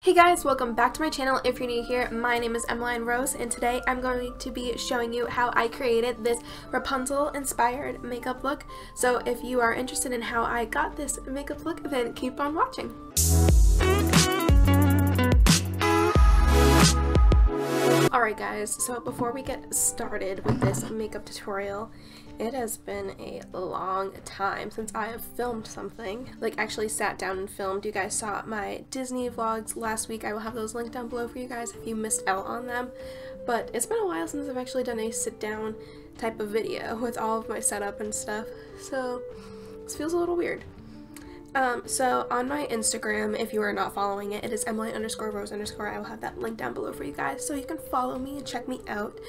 Hey guys, welcome back to my channel. If you're new here, my name is Emmeline Rose, and today I'm going to be showing you how I created this Rapunzel inspired makeup look. So if you are interested in how I got this makeup look, then keep on watching. Alright guys, so before we get started with this makeup tutorial, it has been a long time since I have filmed something, like actually sat down and filmed. You guys saw my Disney vlogs last week. I will have those linked down below for you guys if you missed out on them. But it's been a while since I've actually done a sit down type of video with all of my setup and stuff, so this feels a little weird. So on my Instagram, if you are not following it, it is Emmeline_Rose_. I will have that link down below for you guys so you can follow me and check me out.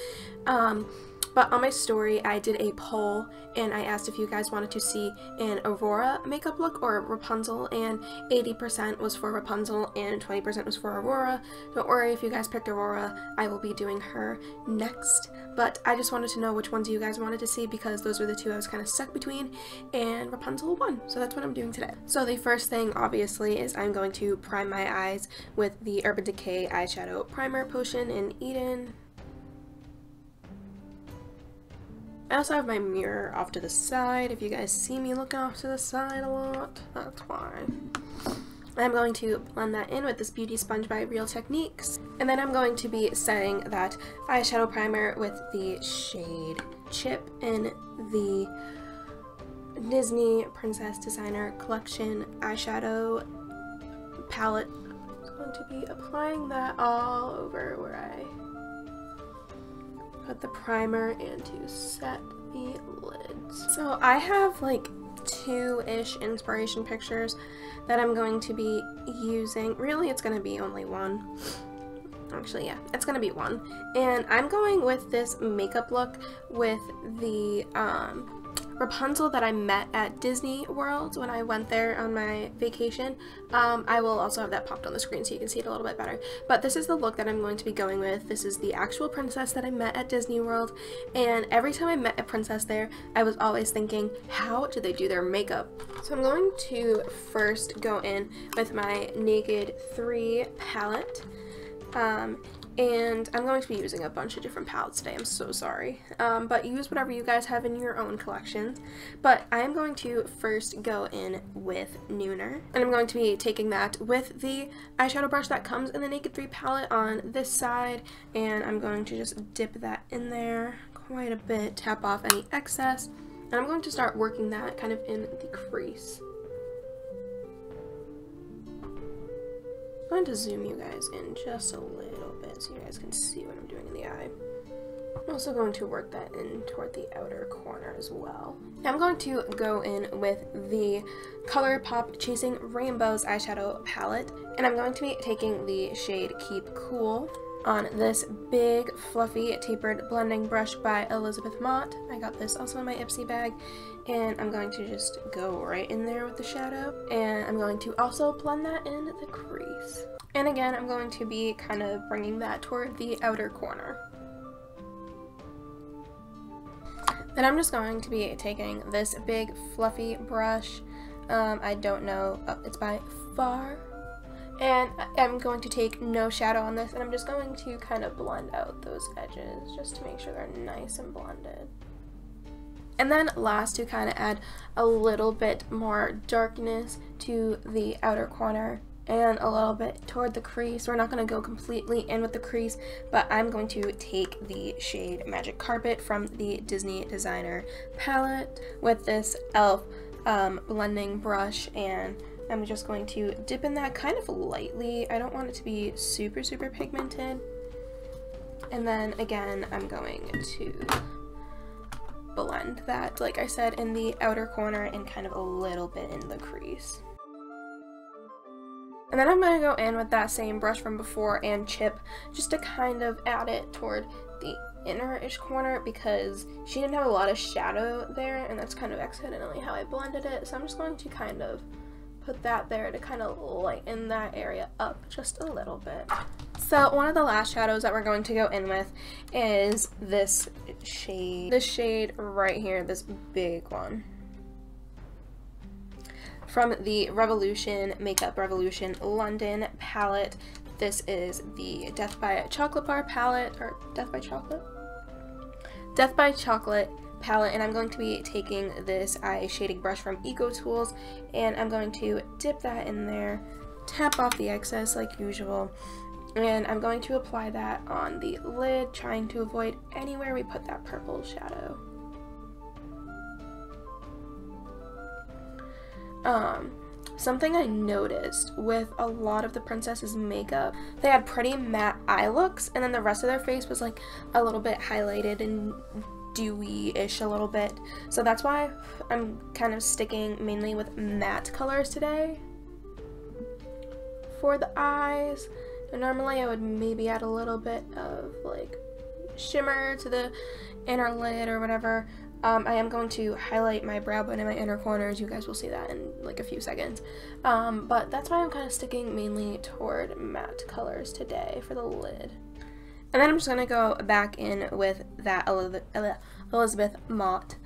But on my story, I did a poll and I asked if you guys wanted to see an Aurora makeup look or Rapunzel, and 80% was for Rapunzel and 20% was for Aurora. Don't worry if you guys picked Aurora, I will be doing her next. But I just wanted to know which ones you guys wanted to see because those were the two I was kind of stuck between, and Rapunzel won. So that's what I'm doing today. So the first thing obviously is I'm going to prime my eyes with the Urban Decay eyeshadow primer potion in Eden. I also have my mirror off to the side. If you guys see me looking off to the side a lot, that's why. I'm going to blend that in with this beauty sponge by Real Techniques. And then I'm going to be setting that eyeshadow primer with the shade Chip in the Disney Princess Designer Collection eyeshadow palette. I'm going to be applying that all over where I put the primer and to set the lids. So I have like two-ish inspiration pictures that I'm going to be using. Really, it's going to be only one. Actually, yeah, it's going to be one. And I'm going with this makeup look with the Rapunzel that I met at Disney World when I went there on my vacation. I will also have that popped on the screen so you can see it a little bit better. But this is the look that I'm going to be going with. This is the actual princess that I met at Disney World, and every time I met a princess there, I was always thinking, how do they do their makeup? So I'm going to first go in with my Naked 3 palette. And I'm going to be using a bunch of different palettes today, I'm so sorry. But use whatever you guys have in your own collections. But I am going to first go in with Nooner. And I'm going to be taking that with the eyeshadow brush that comes in the Naked 3 palette on this side. And I'm going to just dip that in there quite a bit, tap off any excess. And I'm going to start working that kind of in the crease. I'm going to zoom you guys in just a little bit so you guys can see what I'm doing in the eye. I'm also going to work that in toward the outer corner as well. Now I'm going to go in with the ColourPop Chasing Rainbows eyeshadow palette, and I'm going to be taking the shade Keep Cool on this big, fluffy, tapered blending brush by Elizabeth Mott. I got this also in my Ipsy bag, and I'm going to just go right in there with the shadow, and I'm going to also blend that in the crease. And again, I'm going to be kind of bringing that toward the outer corner. Then I'm just going to be taking this big, fluffy brush. I don't know, it's by Far. And I'm going to take no shadow on this, and I'm just going to kind of blend out those edges just to make sure they're nice and blended. And then last, to kind of add a little bit more darkness to the outer corner and a little bit toward the crease. We're not going to go completely in with the crease, but I'm going to take the shade Magic Carpet from the Disney Designer palette with this e.l.f. Blending brush, and I'm just going to dip in that kind of lightly. I don't want it to be super, super pigmented. And then again, I'm going to blend that, like I said, in the outer corner and kind of a little bit in the crease. And then I'm going to go in with that same brush from before and chip just to kind of add it toward the inner-ish corner because she didn't have a lot of shadow there, and that's kind of accidentally how I blended it. So I'm just going to kind of put that there to kind of lighten that area up just a little bit. So one of the last shadows that we're going to go in with is this shade right here, this big one. from the Revolution Makeup Revolution London palette. this is the Death by Chocolate Bar palette, or Death by Chocolate? Death by Chocolate palette, and I'm going to be taking this eye shading brush from Eco Tools, and I'm going to dip that in there, tap off the excess like usual, and I'm going to apply that on the lid, trying to avoid anywhere we put that purple shadow. Something I noticed with a lot of the princesses' makeup, they had pretty matte eye looks, and then the rest of their face was like a little bit highlighted and dewy-ish a little bit. So that's why I'm kind of sticking mainly with matte colors today for the eyes. And normally I would maybe add a little bit of like shimmer to the inner lid or whatever. I am going to highlight my brow bone and my inner corners. You guys will see that in like a few seconds. But that's why I'm kind of sticking mainly toward matte colors today for the lid. And then I'm just going to go back in with that Elizabeth Mott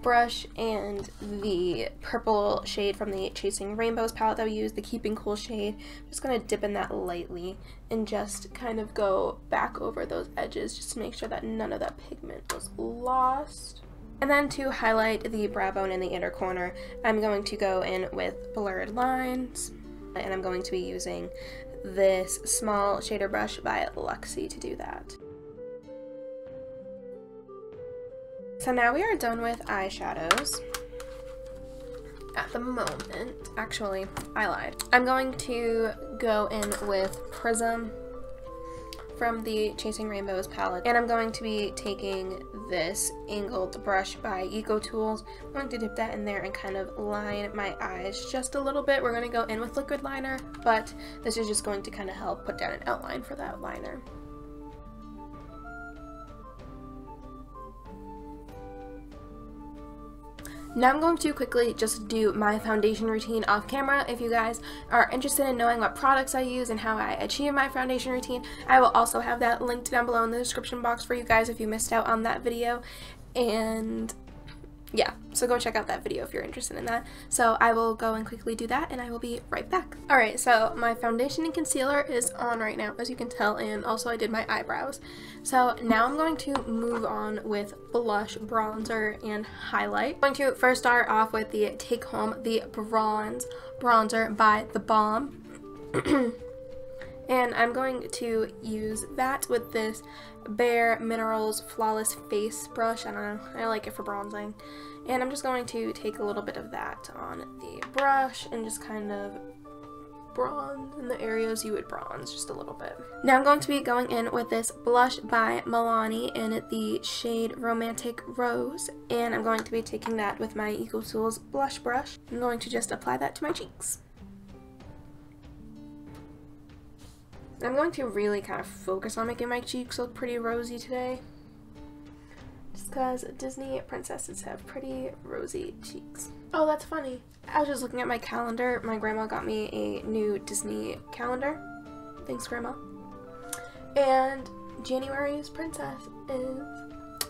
brush and the purple shade from the Chasing Rainbows palette that we used, the Keeping Cool shade. I'm just going to dip in that lightly and just kind of go back over those edges just to make sure that none of that pigment was lost. And then to highlight the brow bone in the inner corner, I'm going to go in with blurred lines, and I'm going to be using this small shader brush by Luxie to do that. So now we are done with eyeshadows. At the moment, actually, I lied. I'm going to go in with Prism from the Chasing Rainbows palette, and I'm going to be taking this angled brush by Eco Tools. I'm going to dip that in there and kind of line my eyes just a little bit. We're going to go in with liquid liner, but this is just going to kind of help put down an outline for that liner. Now I'm going to quickly just do my foundation routine off camera. If you guys are interested in knowing what products I use and how I achieve my foundation routine, I will also have that linked down below in the description box for you guys if you missed out on that video. And yeah, so go check out that video if you're interested in that. So I will go and quickly do that, and I will be right back. Alright, so my foundation and concealer is on right now, as you can tell, and also I did my eyebrows. So now I'm going to move on with blush, bronzer, and highlight. I'm going to first start off with the Take Home the Bronze Bronzer by The Balm. And I'm going to use that with this Bare Minerals Flawless Face brush. I don't know, I like it for bronzing. And I'm just going to take a little bit of that on the brush and just kind of bronze in the areas you would bronze just a little bit. Now I'm going to be going in with this blush by Milani in the shade Romantic Rose, and I'm going to be taking that with my Eco Tools blush brush. I'm going to just apply that to my cheeks. I'm going to really kind of focus on making my cheeks look pretty rosy today, just because Disney princesses have pretty rosy cheeks. Oh, that's funny. I was just looking at my calendar. My grandma got me a new Disney calendar. Thanks, Grandma. And January's princess is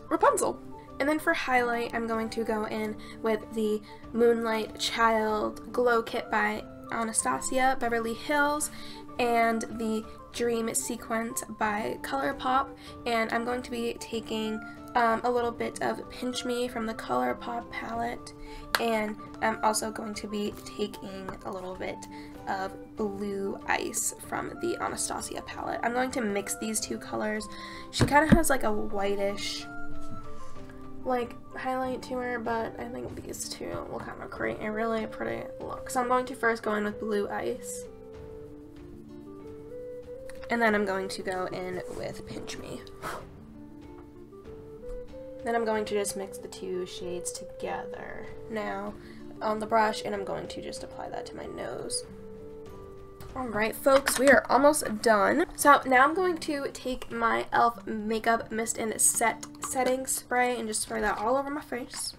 Rapunzel. And then for highlight, I'm going to go in with the Moonlight Child Glow Kit by Anastasia Beverly Hills and the Dream Sequence by ColourPop, and I'm going to be taking a little bit of Pinch Me from the ColourPop palette, and I'm also going to be taking a little bit of Blue Ice from the Anastasia palette. I'm going to mix these two colors. She kind of has like a whitish like highlight to her, but I think these two will kind of create a really pretty look. So I'm going to first go in with Blue Ice, and then I'm going to go in with Pinch Me. Then I'm going to just mix the two shades together now on the brush, and I'm going to just apply that to my nose. Alright folks, we are almost done. So now I'm going to take my e.l.f. Makeup Mist and Setting Spray and just spray that all over my face.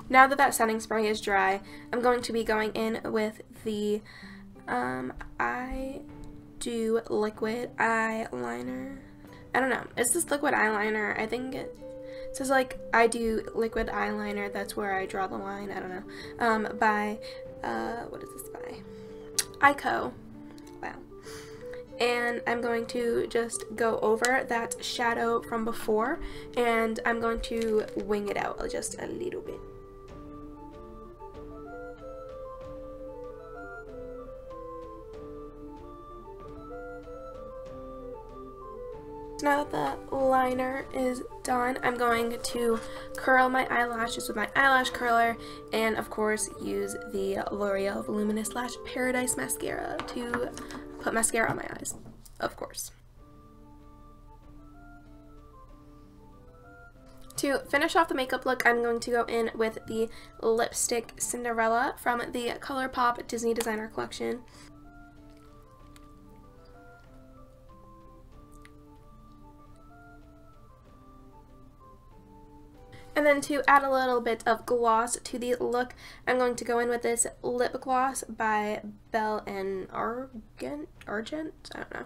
Now that that setting spray is dry, I'm going to be going in with the I Do Liquid Eyeliner. I don't know, it's this liquid eyeliner. I think it says like I Do Liquid Eyeliner, that's where I draw the line, I don't know. By, what is this by? Ico. Wow. and I'm going to just go over that shadow from before, and I'm going to wing it out just a little bit. Now that the liner is done, I'm going to curl my eyelashes with my eyelash curler, and of course use the L'Oreal Voluminous Lash Paradise Mascara to put mascara on my eyes, of course. To finish off the makeup look, I'm going to go in with the Lipstick Cinderella from the ColourPop Disney Designer Collection. And then to add a little bit of gloss to the look, I'm going to go in with this lip gloss by Belle and Argent? I don't know.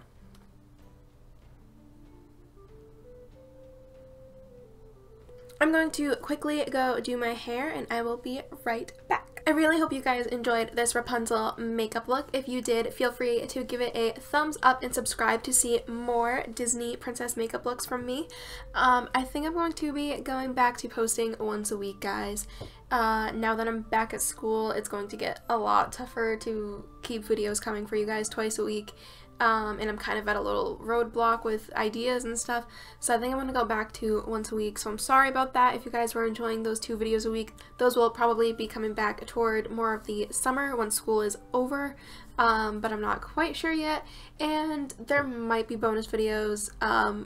I'm going to quickly go do my hair, and I will be right back. I really hope you guys enjoyed this Rapunzel makeup look. If you did, feel free to give it a thumbs up and subscribe to see more Disney princess makeup looks from me. I think I'm going to be going back to posting once a week, guys. Now that I'm back at school, it's going to get a lot tougher to keep videos coming for you guys twice a week. And I'm kind of at a little roadblock with ideas and stuff, so I think I'm going to go back to once a week, so I'm sorry about that. If you guys were enjoying those 2 videos a week, those will probably be coming back toward more of the summer when school is over, but I'm not quite sure yet, and there might be bonus videos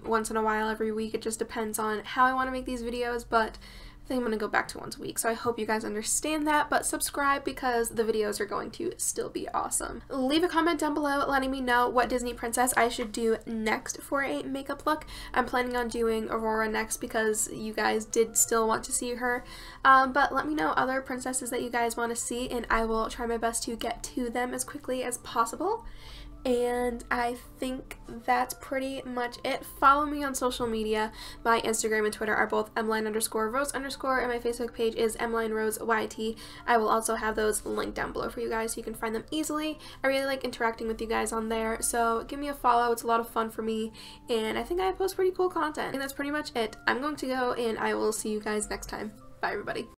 once in a while every week. It just depends on how I want to make these videos, but I think I'm going to go back to once a week, so I hope you guys understand that, but subscribe because the videos are going to still be awesome. Leave a comment down below letting me know what Disney princess I should do next for a makeup look. I'm planning on doing Aurora next because you guys did still want to see her, but let me know other princesses that you guys want to see, and I will try my best to get to them as quickly as possible. And I think that's pretty much it. Follow me on social media. My Instagram and Twitter are both Emline_Rose_, and my Facebook page is EmlineRoseYT. I will also have those linked down below for you guys so you can find them easily. I really like interacting with you guys on there, so give me a follow. It's a lot of fun for me, and I think I post pretty cool content. And that's pretty much it. I'm going to go, and I will see you guys next time. Bye, everybody.